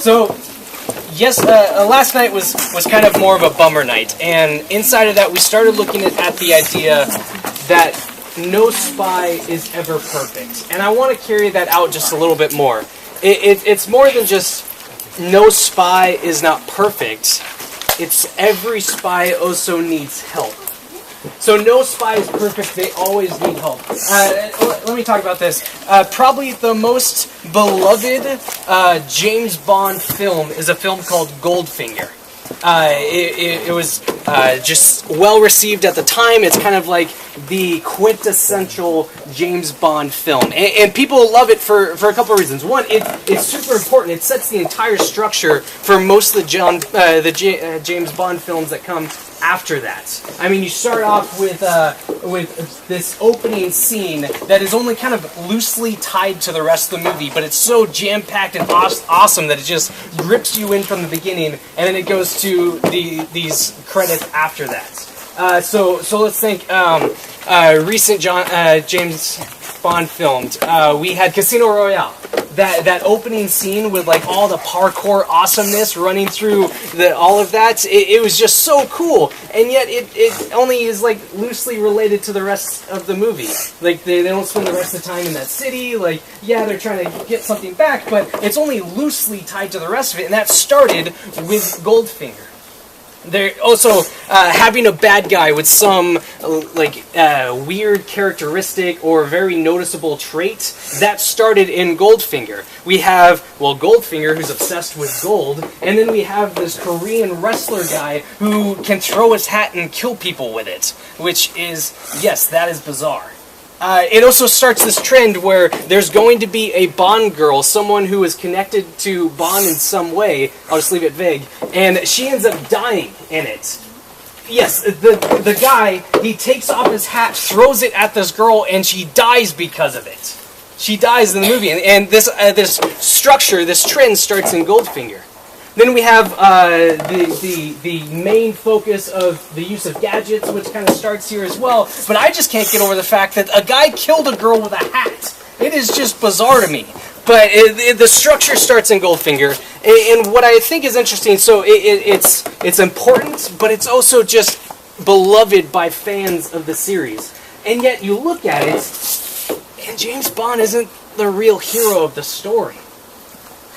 So, yes, last night was kind of more of a bummer night, and inside of that we started looking at the idea that no spy is ever perfect. And I want to carry that out just a little bit more. It's more than just no spy is not perfect. It's every spy also needs help. So no spy is perfect, they always need help. Let me talk about this. Probably the most beloved James Bond film is a film called Goldfinger. It was just well received at the time. It's kind of like the quintessential James Bond film. And people love it for a couple of reasons. One, it's super important. It sets the entire structure for most of the James Bond films that come after that. I mean, you start off with this opening scene that is only kind of loosely tied to the rest of the movie, but it's so jam-packed and awesome that it just grips you in from the beginning, and then it goes to these credits after that. So let's think. Recent James Bond filmed. We had Casino Royale. That opening scene with like all the parkour awesomeness running through all of that, it was just so cool, and yet it only is like loosely related to the rest of the movie. Like they don't spend the rest of the time in that city. Like, yeah, they're trying to get something back, but it's only loosely tied to the rest of it, and that started with Goldfinger. They're also having a bad guy with some weird characteristic or very noticeable trait. That started in Goldfinger. We have, Goldfinger, who's obsessed with gold, and then we have this Korean wrestler guy who can throw his hat and kill people with it, which is, yes, that is bizarre. It also starts this trend where there's going to be a Bond girl, someone who is connected to Bond in some way. I'll just leave it vague. And she ends up dying in it. Yes, the guy, he takes off his hat, throws it at this girl, and she dies because of it. She dies in the movie. And this structure, this trend starts in Goldfinger. Then we have the main focus of the use of gadgets, which kind of starts here as well. But I just can't get over the fact that a guy killed a girl with a hat. It is just bizarre to me. But the structure starts in Goldfinger. And what I think is interesting, so it's important, but it's also just beloved by fans of the series. And yet you look at it, and James Bond isn't the real hero of the story.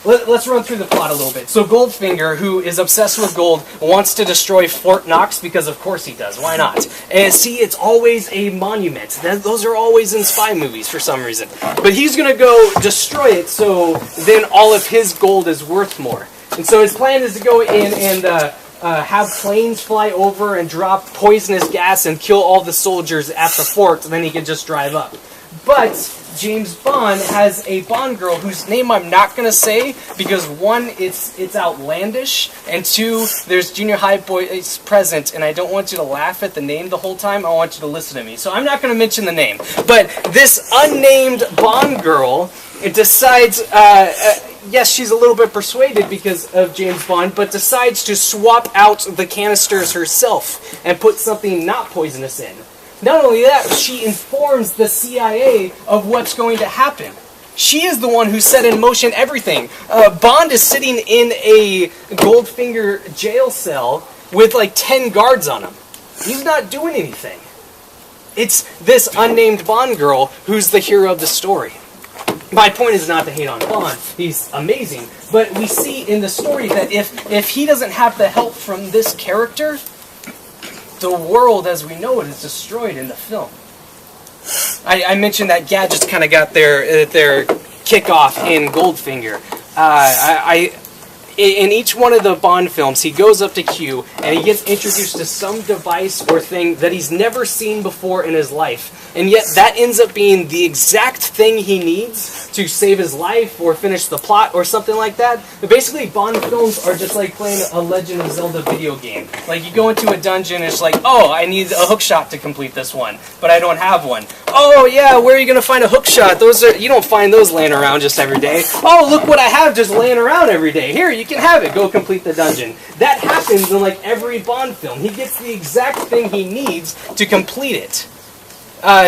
Let's run through the plot a little bit. So Goldfinger, who is obsessed with gold, wants to destroy Fort Knox because of course he does. Why not? And see, it's always a monument. Those are always in spy movies for some reason. But he's going to go destroy it so then all of his gold is worth more. And so his plan is to go in and have planes fly over and drop poisonous gas and kill all the soldiers at the fort, and then he can just drive up. But James Bond has a Bond girl whose name I'm not going to say because one, it's outlandish, and two, there's junior high boys present, and I don't want you to laugh at the name the whole time. I want you to listen to me. So I'm not going to mention the name. But this unnamed Bond girl decides, yes, she's a little bit persuaded because of James Bond, but decides to swap out the canisters herself and put something not poisonous in. Not only that, she informs the CIA of what's going to happen. She is the one who set in motion everything. Bond is sitting in a Goldfinger jail cell with like 10 guards on him. He's not doing anything. It's this unnamed Bond girl who's the hero of the story. My point is not to hate on Bond. He's amazing. But we see in the story that if he doesn't have the help from this character, the world as we know it is destroyed in the film. I mentioned that gadgets kind of got their kickoff in Goldfinger. In each one of the Bond films, he goes up to Q and he gets introduced to some device or thing that he's never seen before in his life. And yet that ends up being the exact thing he needs to save his life or finish the plot or something like that. But basically, Bond films are just like playing a Legend of Zelda video game. Like, you go into a dungeon and it's like, oh, I need a hookshot to complete this one, but I don't have one. Oh, yeah, where are you going to find a hookshot? You don't find those laying around just every day. Oh, look what I have just laying around every day. Here, you can have it. Go complete the dungeon. That happens in like every Bond film. He gets the exact thing he needs to complete it.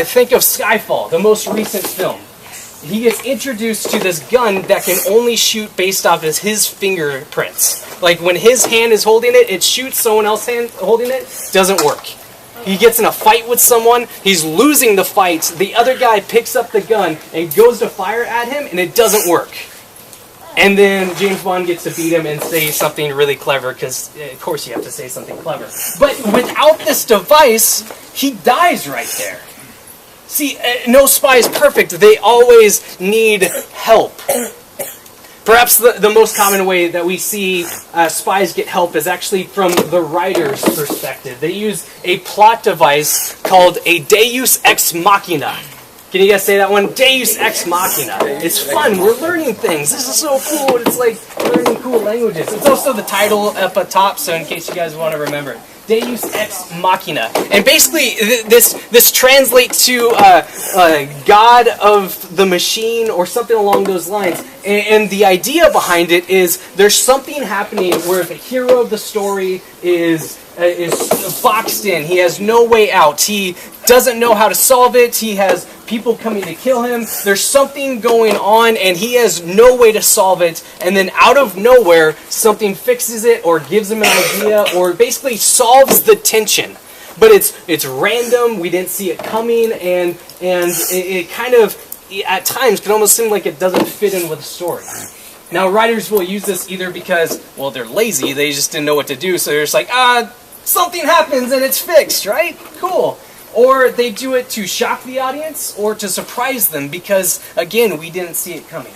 Think of Skyfall, the most recent film. he gets introduced to this gun that can only shoot based off of his fingerprints. Like when his hand is holding it, it shoots. Someone else hand holding it doesn't work. He gets in a fight with someone. He's losing the fight. The other guy picks up the gun and goes to fire at him, and it doesn't work. And then James Bond gets to beat him and say something really clever, because of course you have to say something clever. But without this device, he dies right there. See, no spy is perfect. They always need help. Perhaps the most common way that we see spies get help is actually from the writer's perspective. They use a plot device called a Deus Ex Machina. Can you guys say that one? Deus Ex Machina. It's fun. We're learning things. This is so cool. It's like learning cool languages. It's also the title up at top, so in case you guys want to remember it. Deus Ex Machina. And basically, this translates to God of the machine or something along those lines. And the idea behind it is there's something happening where the hero of the story is boxed in. He has no way out. He doesn't know how to solve it. He has people coming to kill him. There's something going on, and he has no way to solve it. And then out of nowhere, something fixes it or gives him an idea or basically solves the tension. But it's random. We didn't see it coming, and it kind of, at times, can almost seem like it doesn't fit in with the story. Now, writers will use this either because, well, they're lazy. They just didn't know what to do, so they're just like, something happens and it's fixed, right? Cool. Or they do it to shock the audience or to surprise them because, again, we didn't see it coming.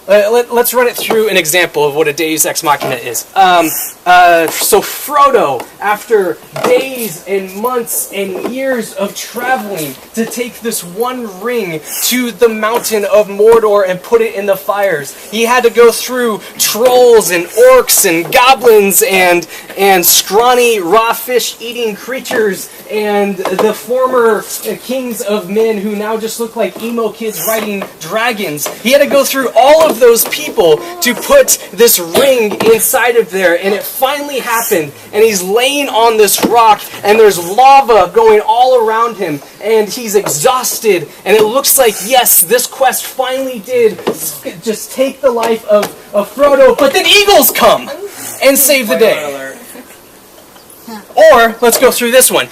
Let's run it through an example of what a Deus Ex Machina is. So Frodo, after days and months and years of traveling to take this one ring to the mountain of Mordor and put it in the fires, he had to go through trolls and orcs and goblins and scrawny raw fish eating creatures and the former kings of men who now just look like emo kids riding dragons. He had to go through all of those people to put this ring inside of there, and it finally happened, and he's laying on this rock, and there's lava going all around him, and he's exhausted, and it looks like, yes, this quest finally did just take the life of Frodo, but then eagles come and save the day. Or, let's go through this one.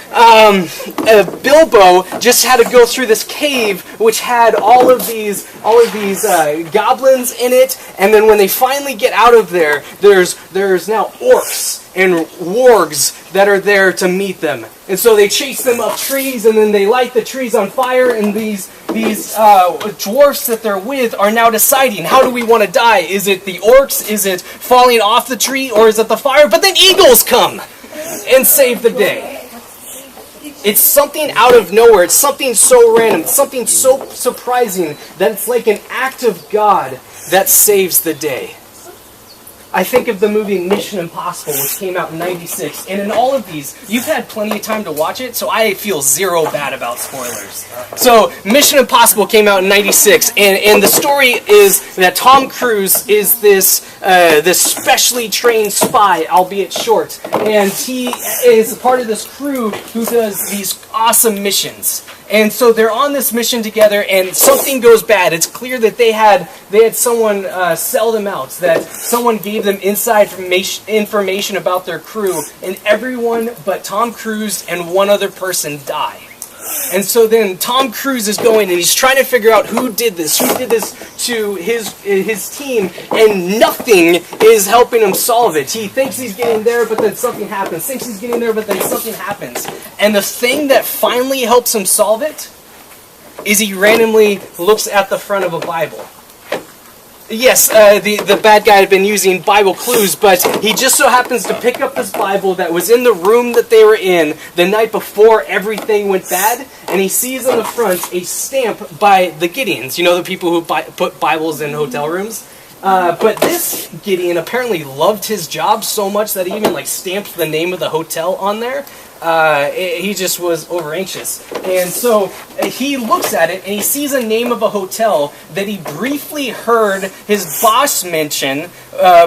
Bilbo just had to go through this cave which had all of these goblins in it, and then when they finally get out of there, there's now orcs and wargs that are there to meet them. And so they chase them up trees, and then they light the trees on fire, and these dwarfs that they're with are now deciding, how do we want to die? Is it the orcs? Is it falling off the tree? Or is it the fire? But then eagles come and save the day. It's something out of nowhere. It's something so random. It's something so surprising that it's like an act of God that saves the day. I think of the movie Mission Impossible, which came out in '96, and in all of these, you've had plenty of time to watch it, so I feel zero bad about spoilers. So, Mission Impossible came out in '96, and the story is that Tom Cruise is this specially trained spy, albeit short, and he is part of this crew who does these awesome missions. And so they're on this mission together, and something goes bad. It's clear that they had someone sell them out, that someone gave them inside information about their crew, and everyone but Tom Cruise and one other person die. And so then Tom Cruise is going, and he's trying to figure out who did this to his team, and nothing is helping him solve it. He thinks he's getting there, but then something happens. Thinks he's getting there, but then something happens. And the thing that finally helps him solve it is he randomly looks at the front of a Bible. Yes, the bad guy had been using Bible clues, but he just so happens to pick up this Bible that was in the room that they were in the night before everything went bad, and he sees on the front a stamp by the Gideons. You know, the people who put Bibles in hotel rooms? But this Gideon apparently loved his job so much that he even stamped the name of the hotel on there. he just was over anxious. And so he looks at it and he sees a name of a hotel that he briefly heard his boss mention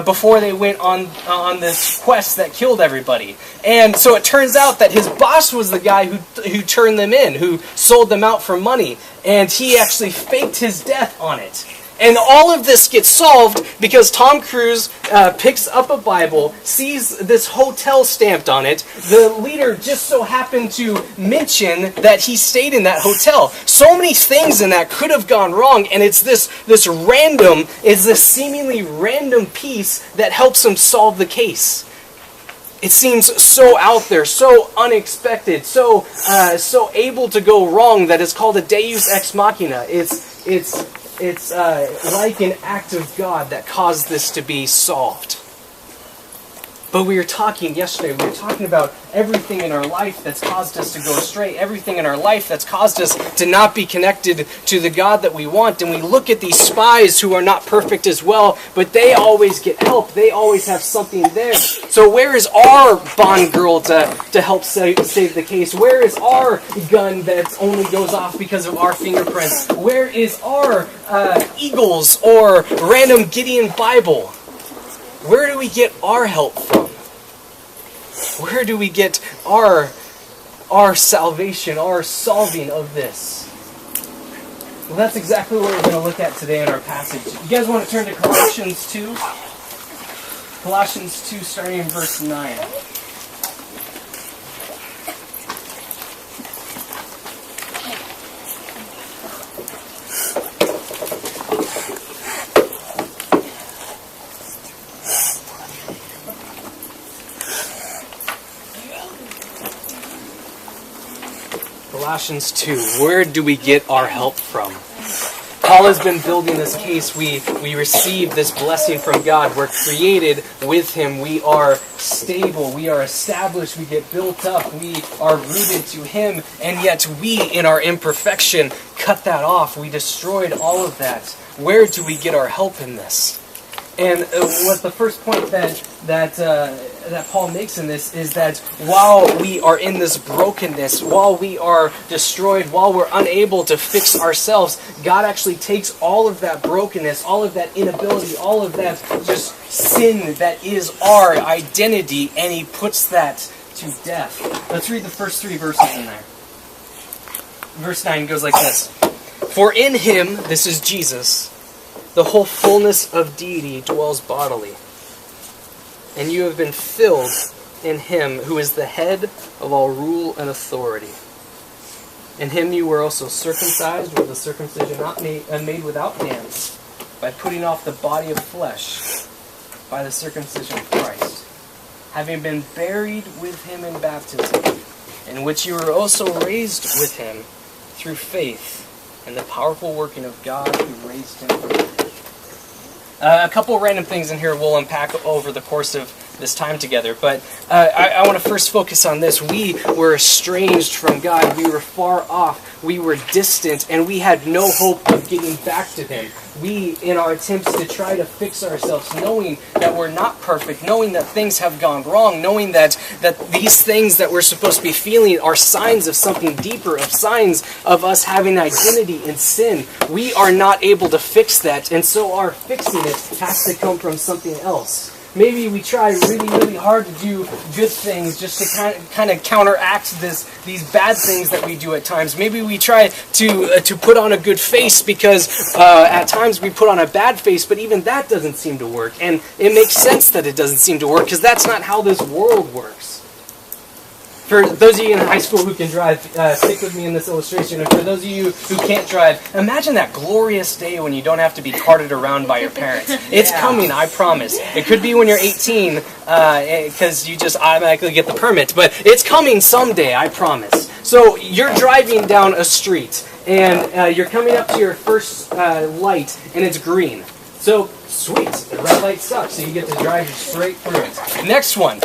before they went on this quest that killed everybody. And so it turns out that his boss was the guy who turned them in, who sold them out for money. And he actually faked his death on it. And all of this gets solved because Tom Cruise picks up a Bible, sees this hotel stamped on it. The leader just so happened to mention that he stayed in that hotel. So many things in that could have gone wrong, and it's this seemingly random piece that helps him solve the case. It seems so out there, so unexpected, so able to go wrong that it's called a Deus ex machina. It's like an act of God that caused this to be solved. But we were talking yesterday, we were talking about everything in our life that's caused us to go astray, everything in our life that's caused us to not be connected to the God that we want. And we look at these spies who are not perfect as well, but they always get help. They always have something there. So where is our Bond girl to help save the case? Where is our gun that only goes off because of our fingerprints? Where is our Eagles or random Gideon Bible? Where do we get our help from? Where do we get our salvation, our solving of this? Well, that's exactly what we're going to look at today in our passage. You guys want to turn to Colossians 2? Colossians 2, starting in verse 9. Colossians 2, where do we get our help from? Paul has been building this case. We receive this blessing from God. We're created with Him. We are stable. We are established. We get built up. We are rooted to Him. And yet we, in our imperfection, cut that off. We destroyed all of that. Where do we get our help in this? And what the first point that Paul makes in this is that while we are in this brokenness, while we are destroyed, while we're unable to fix ourselves, God actually takes all of that brokenness, all of that inability, all of that just sin that is our identity, and He puts that to death. Let's read the first 3 verses in there. Verse 9 goes like this. For in Him, this is Jesus, the whole fullness of deity dwells bodily. And you have been filled in Him who is the head of all rule and authority. In Him you were also circumcised with a circumcision not made without hands, by putting off the body of flesh by the circumcision of Christ, having been buried with Him in baptism, in which you were also raised with Him through faith in the powerful working of God who raised Him from the dead. A couple of random things in here we'll unpack over the course of this time together, but I want to first focus on this. We were estranged from God. We were far off. We were distant, and we had no hope of getting back to Him. We, in our attempts to try to fix ourselves, knowing that we're not perfect, knowing that things have gone wrong, knowing that these things that we're supposed to be feeling are signs of something deeper, of signs of us having identity in sin, we are not able to fix that, and so our fixing it has to come from something else. Maybe we try really, really hard to do good things just to kind of counteract these bad things that we do at times. Maybe we try to put on a good face because at times we put on a bad face, but even that doesn't seem to work. And it makes sense that it doesn't seem to work because that's not how this world works. For those of you in high school who can drive, stick with me in this illustration. And for those of you who can't drive, imagine that glorious day when you don't have to be carted around by your parents. It's coming, I promise. It could be when you're 18, because you just automatically get the permit. But it's coming someday, I promise. So you're driving down a street, and you're coming up to your first light, and it's green. So, sweet, the red light sucks, so you get to drive straight through it. Next one.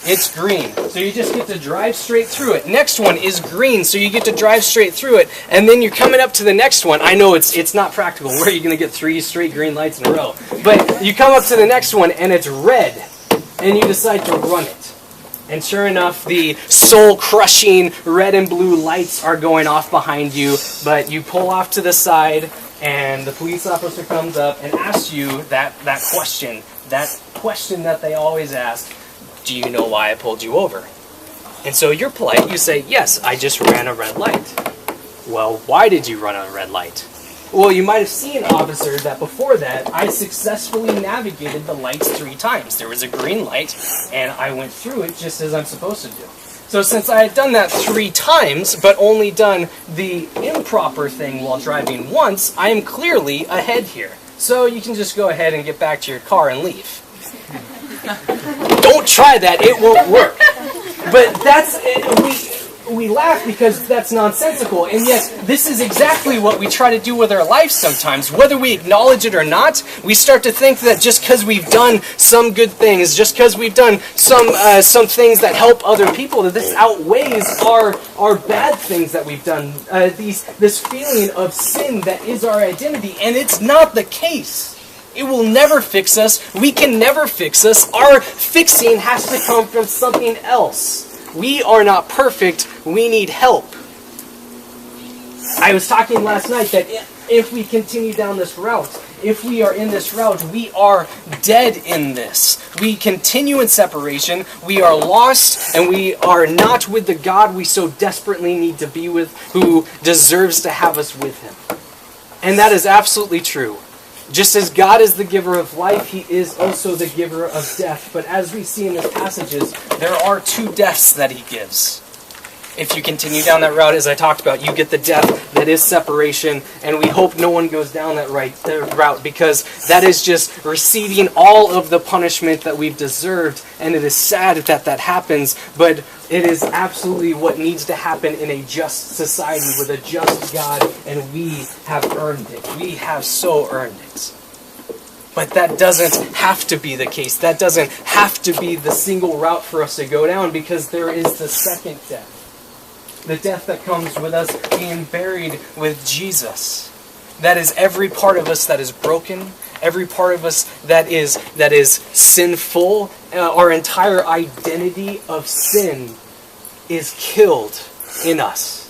It's green, so you just get to drive straight through it. Next one is green, so you get to drive straight through it. And then you're coming up to the next one. I know it's not practical. Where are you going to get 3 straight green lights in a row? But you come up to the next one, and it's red. And you decide to run it. And sure enough, the soul-crushing red and blue lights are going off behind you, but you pull off to the side, and the police officer comes up and asks you that question that they always ask, do you know why I pulled you over? And so you're polite, you say, yes, I just ran a red light. Well, why did you run a red light? Well, you might have seen, officer, that before that, I successfully navigated the lights 3 times. There was a green light, and I went through it just as I'm supposed to do. So since I had done that 3 times, but only done the improper thing while driving once, I am clearly ahead here. So you can just go ahead and get back to your car and leave. Don't try that, it won't work. But that's we laugh because that's nonsensical, and yet this is exactly what we try to do with our lives sometimes. Whether we acknowledge it or not, we start to think that just because we've done some good things, just because we've done some things that help other people, that this outweighs our bad things that we've done. This feeling of sin that is our identity, and it's not the case. It will never fix us. We can never fix us. Our fixing has to come from something else. We are not perfect. We need help. I was talking last night that if we continue down this route, if we are in this route, we are dead in this. We continue in separation. We are lost, and we are not with the God we so desperately need to be with, who deserves to have us with him. And that is absolutely true. Just as God is the giver of life, he is also the giver of death. But as we see in the passages, there are 2 deaths that he gives. If you continue down that route, as I talked about, you get the death that is separation, and we hope no one goes down that route, because that is just receiving all of the punishment that we've deserved, and it is sad that that happens, but it is absolutely what needs to happen in a just society with a just God, and we have earned it. We have so earned it. But that doesn't have to be the case. That doesn't have to be the single route for us to go down, because there is the second death. The death that comes with us being buried with Jesus. That is every part of us that is broken, every part of us that is sinful. Our entire identity of sin is killed in us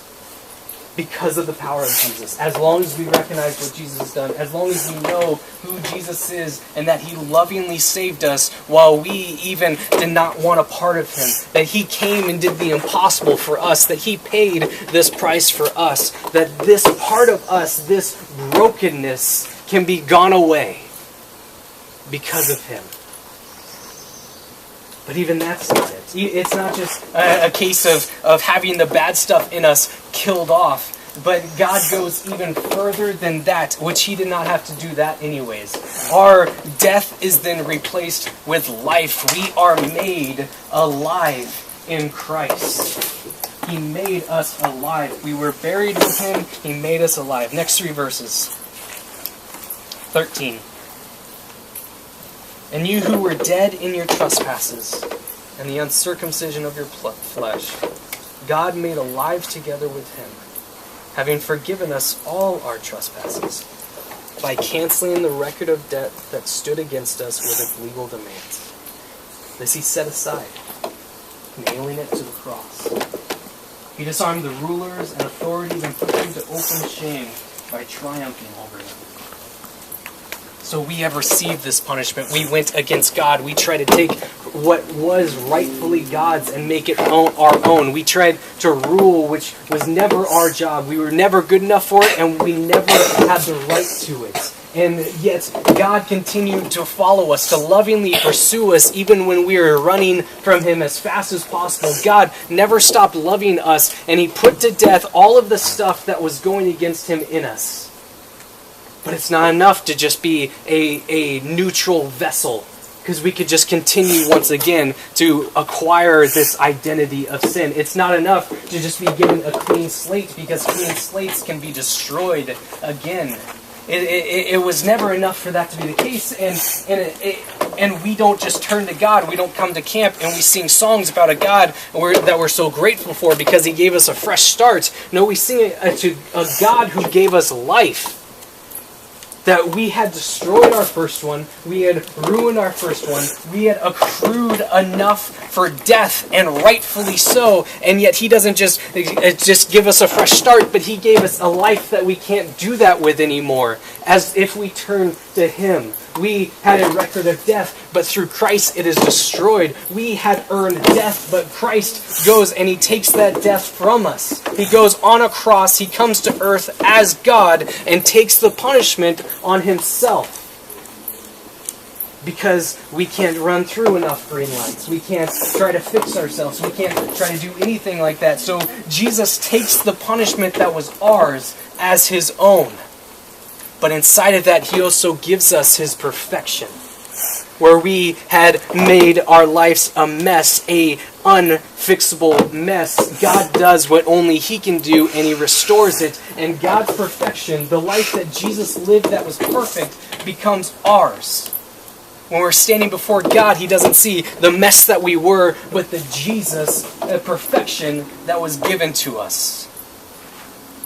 because of the power of Jesus. As long as we recognize what Jesus has done, as long as we know who Jesus is and that he lovingly saved us while we even did not want a part of him, that he came and did the impossible for us, that he paid this price for us, that this part of us, this brokenness, can be gone away because of him. But even that's not it. It's not just a case of having the bad stuff in us killed off. But God goes even further than that, which he did not have to do that anyways. Our death is then replaced with life. We are made alive in Christ. He made us alive. We were buried with him. He made us alive. Next 3 verses. 13. And you who were dead in your trespasses and the uncircumcision of your flesh, God made alive together with him, having forgiven us all our trespasses, by canceling the record of debt that stood against us with its legal demands. This he set aside, nailing it to the cross. He disarmed the rulers and authorities and put them to open shame by triumphing over them. So we have received this punishment. We went against God. We tried to take what was rightfully God's and make it our own. We tried to rule, which was never our job. We were never good enough for it, and we never had the right to it. And yet, God continued to follow us, to lovingly pursue us, even when we were running from him as fast as possible. God never stopped loving us, and he put to death all of the stuff that was going against him in us. But it's not enough to just be a neutral vessel, because we could just continue once again to acquire this identity of sin. It's not enough to just be given a clean slate, because clean slates can be destroyed again. It was never enough for that to be the case, and we don't just turn to God. We don't come to camp and we sing songs about a God that we're so grateful for because he gave us a fresh start. No, we sing to a God who gave us life. that we had destroyed our first one, we had ruined our first one, we had accrued enough for death, and rightfully so, and yet he doesn't just give us a fresh start, but he gave us a life that we can't do that with anymore, as if we turn to him. We had a record of death, but through Christ it is destroyed. We had earned death, but Christ goes and he takes that death from us. He goes on a cross, he comes to earth as God and takes the punishment on himself. Because we can't run through enough green lights. We can't try to fix ourselves. We can't try to do anything like that. So Jesus takes the punishment that was ours as his own. But inside of that, he also gives us his perfection. Where we had made our lives a mess, a unfixable mess, God does what only he can do, and he restores it. And God's perfection, the life that Jesus lived that was perfect, becomes ours. When we're standing before God, he doesn't see the mess that we were, but the Jesus perfection that was given to us.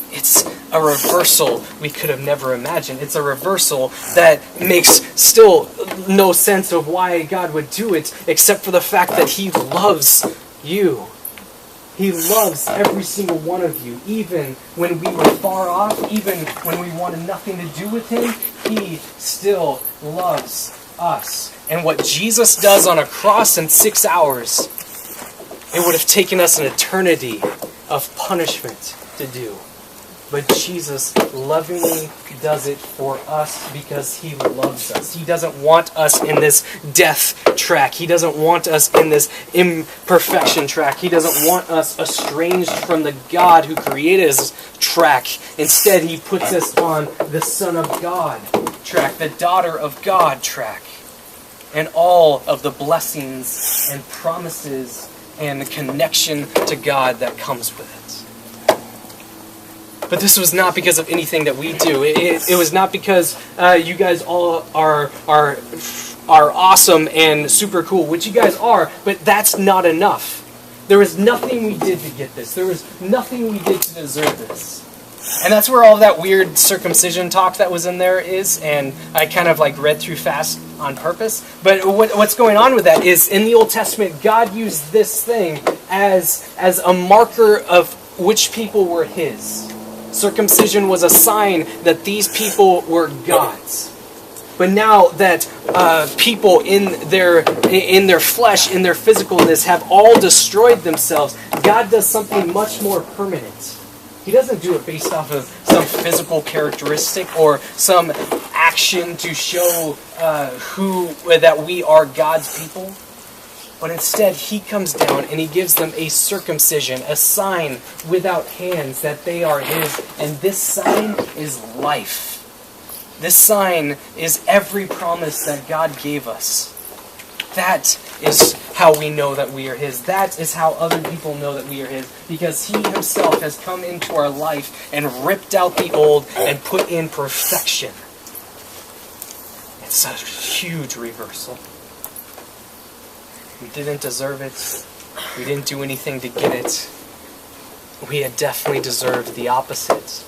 It's a reversal we could have never imagined. It's a reversal that makes still no sense of why God would do it, except for the fact that he loves you. He loves every single one of you, even when we were far off, even when we wanted nothing to do with him, he still loves us. And what Jesus does on a cross in 6 hours, it would have taken us an eternity of punishment to do. But Jesus lovingly does it for us because he loves us. He doesn't want us in this death track. He doesn't want us in this imperfection track. He doesn't want us estranged from the God who created us track. Instead, he puts us on the Son of God track, the Daughter of God track, and all of the blessings and promises and the connection to God that comes with it. But this was not because of anything that we do. It was not because you guys all are awesome and super cool, which you guys are, but that's not enough. There was nothing we did to get this. There was nothing we did to deserve this. And that's where all that weird circumcision talk that was in there is, and I kind of read through fast on purpose. But what's going on with that is, in the Old Testament, God used this thing as a marker of which people were his. Circumcision was a sign that these people were God's. But now that people in their flesh, in their physicalness, have all destroyed themselves, God does something much more permanent. He doesn't do it based off of some physical characteristic or some action to show that we are God's people. But instead, he comes down and he gives them a circumcision, a sign without hands that they are his. And this sign is life. This sign is every promise that God gave us. That is how we know that we are his. That is how other people know that we are his. Because he himself has come into our life and ripped out the old and put in perfection. It's a huge reversal. We didn't deserve it. We didn't do anything to get it. We had definitely deserved the opposite.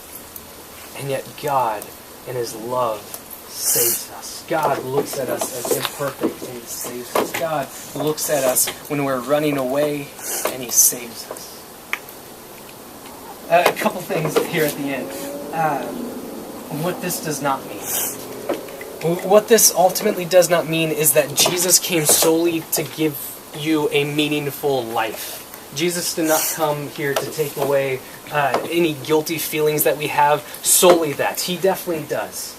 And yet God, in his love, saves us. God looks at us as imperfect and he saves us. God looks at us when we're running away and he saves us. A couple things here at the end. What this does not mean. What this ultimately does not mean is that Jesus came solely to give you a meaningful life. Jesus did not come here to take away any guilty feelings that we have, solely that. He definitely does.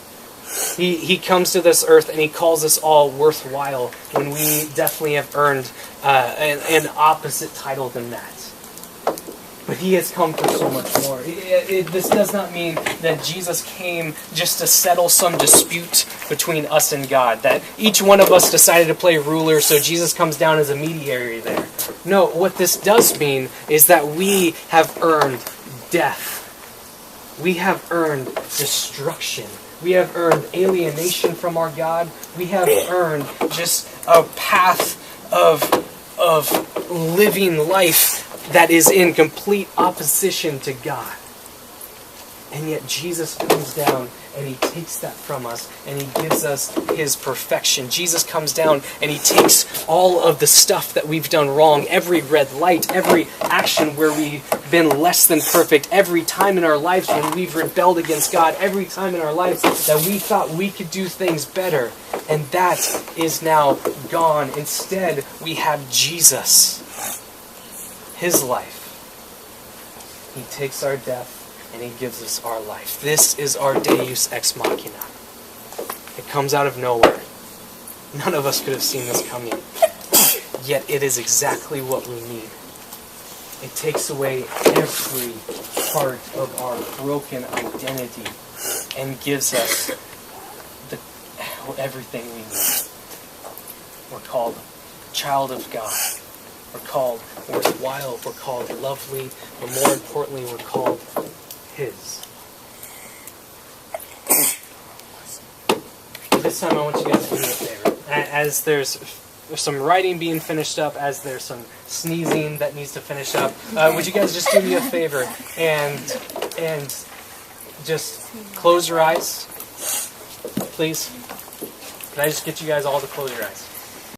He comes to this earth and he calls us all worthwhile when we definitely have earned an opposite title than that. But he has come for so much more. This does not mean that Jesus came just to settle some dispute between us and God. That each one of us decided to play ruler, so Jesus comes down as a mediator there. No, what this does mean is that we have earned death. We have earned destruction. We have earned alienation from our God. We have earned just a path of living life that is in complete opposition to God. And yet Jesus comes down and he takes that from us and he gives us his perfection. Jesus comes down and he takes all of the stuff that we've done wrong, every red light, every action where we've been less than perfect, every time in our lives when we've rebelled against God, every time in our lives that we thought we could do things better. And that is now gone. Instead, we have Jesus, his life. He takes our death and he gives us our life. This is our Deus ex Machina. It comes out of nowhere. None of us could have seen this coming. Yet it is exactly what we need. It takes away every part of our broken identity and gives us everything we need. We're called child of God. We're called worthwhile. We're called lovely. But more importantly, we're called his. This time I want you guys to do me a favor. As there's some writing being finished up, as there's some sneezing that needs to finish up, would you guys just do me a favor and just close your eyes, please? Can I just get you guys all to close your eyes?